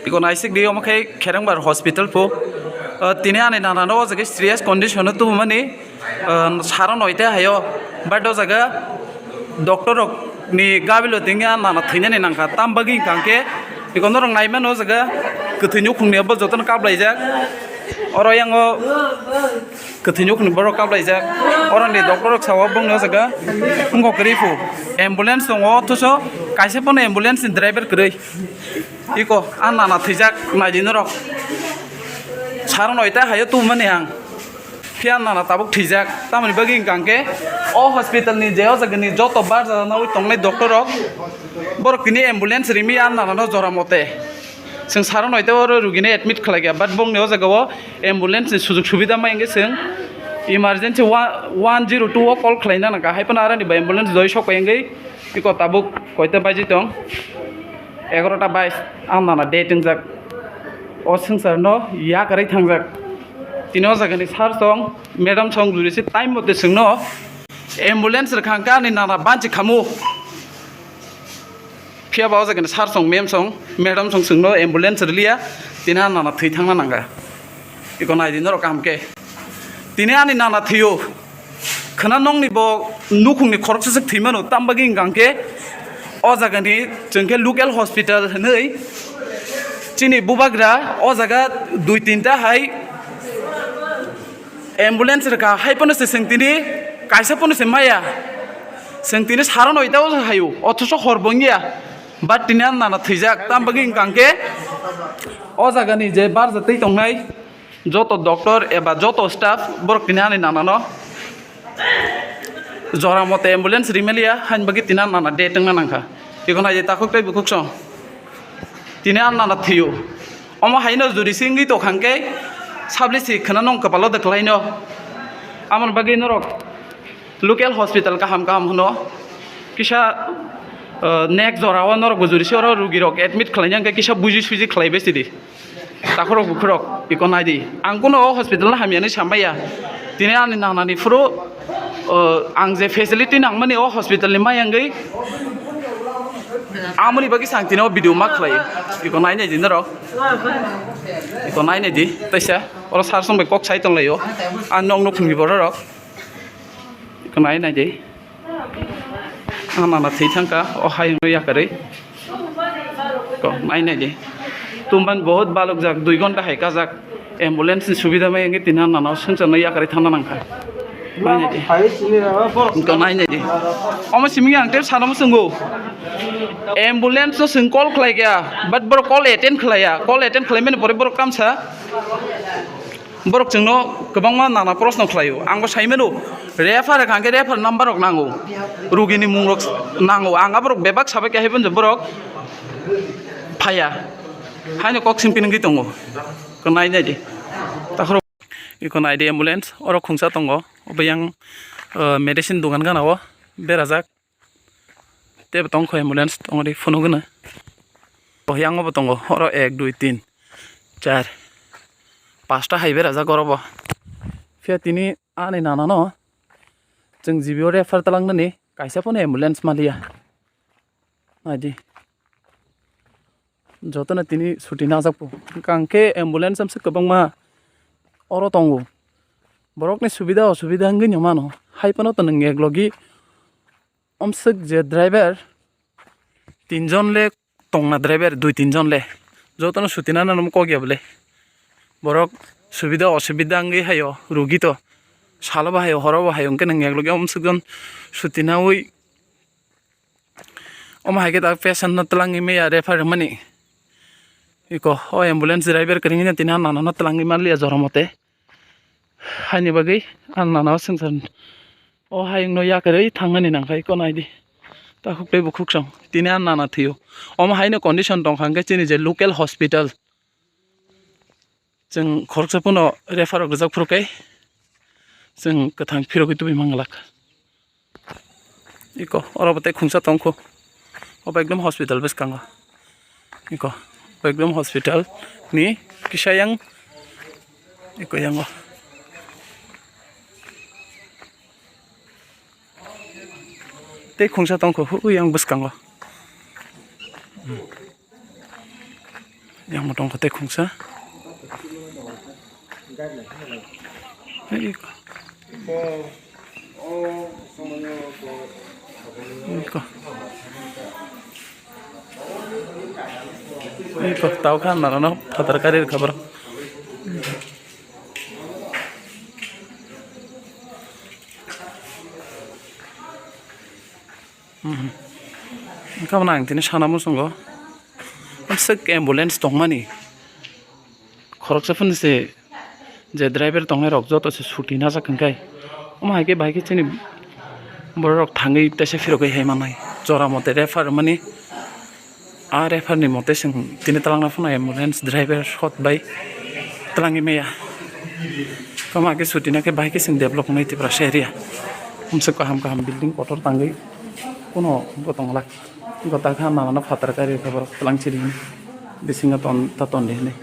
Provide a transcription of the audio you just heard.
Iko naisik di omakai kerang bar hospital po. Tini ane nana no jaga serious condition tu mani saran oite hayo. But do jaga doktor ni gabilo tinggal nana thinya ni nangka tambagi kangke. Iko norong naiman no jaga ketinjuk kung niabal jotan kablai jak. Orang yang ketinjuk ni baru kablai jak. Orang di doktor sawa bung no jaga ungko kerifu. Ambulance tongo tu so kaise pun ambulance driver kerei. Iko nana thijak najinorok. Saran oita hayo tu mani ang. Pian nana tabuk thijak. Tamani bagi kangke. O hospital ni jeo jaga ni joto bar jana nawi tongnai doktor rok. Borok kini ambulance rimi an nana no jora mote. Sing saran oita oro rugine admit khalai gya. But bong neo jaga wo ambulance ni sujug subida maenge sing. Emergency 102 o call khalai na naka. Hai panara ni ba ambulance doi sok paenge. Iko tabuk koita baji tong. 11টা 22 आं नाना dating जाक ओ संसार no या करै थांजाक तिनो जागनि सार सं madam सं जुरिसि time मते संनो एम्बुलेंस रखांका नि नाना बांचि खामु फिया बाव जागनि सार सं मेम सं मैडम सं संनो एम्बुलेंस रलिया तिना नाना थै थांना नांगा इको नाय दिनो कामके तिने आनि नाना थैयो खना नंनि बो नुखुंनि खरकसो थैमानो तामबागि गांके O jaga ni jengke local hospital nei chini bubagra o jaga 2-3 ta hai ambulance raka hai pono se sengtini kaisa pono se maya sengtini saron oita o hayu othoso horbongia but tinan nana thijak tambagi kangke o jaga ni je bar jatei tongnai joto doctor eba joto staff borok tinani nana no jora mote ambulance rimelia hain bagi tinan nana dating na nangka ikon aje takuk tai bukuk song tinan nana thiyo omo haino juri singi to khangke sablisi khana nong kapalo deklaino amon bagi norok local hospital kaham hono kisa neck jora wa norok juri soro rugi rok admit khlainang ke kisa buji suji khlaibe sidi takorok bukrok ikon aje angkuno hospital na hamiani sambaya tinan nana ni furo ang je facility nang mani o hospital ni mayangai amuni bagi sangtino video mak khlai iko nai nei din ro iko nai nei di taisa ora sar song be kok sai tong layo an nong no khungni bor ro iko nai nei di ana na thei thangka o hai no ya kare ko nai nei di tumban bahut balok jak 2 ঘন্টা hai ka jak ambulance ni subida mai ngi tinan na na sung chana ya kare thana nangka Kau nanya di, om simi yang ter sana musungu, ambulance so sing call kelai kya, but bro call attend kelai ya, call attend kelai mana pore bro kam sa, bro cengno kebang mana nana pros no kelai yo, anggo sai menu, refer kangke refer number rok nangu, rugi ni mung rok nangu, angga bro bebak sabe kya hepun bro, paya, hanya kok simpin gitu ngo, kau nanya di, tak ikon ID ambulance oro khungsa tongo obayang medicine dugan gana o berajak te tong kho ambulance tong ri phono gana oyang o tongo oro 1 2 3 4 5 ta hai berajak oro fia tini ani nana no jeng jibio refer talang nani kaisa pon ambulance malia adi jotona tini suti na jakpo kangke ambulance am se kabang ma oro tongo borok ni subida osubida ngin yomano haipano to nge glogi omsek je driver 3 jon le tongna driver 2-3 jon le jotono sutina nanum ko gyable borok subida osubida ngi hayo rugi to salo bahayo horo bahayo ngke nge glogi omsek jon sutina oi om haike ta patient na tlangi me ya refer mani iko o ambulance driver keringi na tinan nana na tlangi marlia joromote hani bagi an nana sengsan o hayeng no yakare thangani nangkai ko nai di ta khukle bukhuk sang tini an nana thiyo om haino condition tong khangke chini je local hospital jeng khorchapuno refer gajak phurkai jeng kathang phirogi tubi manglak iko orobate khungsa tongkho oba ekdom hospital beskanga iko ekdom hospital ni kisayang iko yango te khungsa tongkho hu yang beskanga yang motong kote khungsa iko iko tahu kan narano fatar karir kabar kamu nang tini sana musungo sek ambulance tongmani khorok sa phun se je driver tongai rok joto se suti na jakangkai oma ke bike chini borok thangai tese firokai hai manai chora mote refer mani a refer ni mote sing tini talang na phun ambulance driver shot by talangi meya kama ke suti na ke bike sing develop nai ti pra area umse kaham building kotor tangai kuno gotong lak gota kha nana fatar kari khabar talang chiri bisinga ton ta ton ne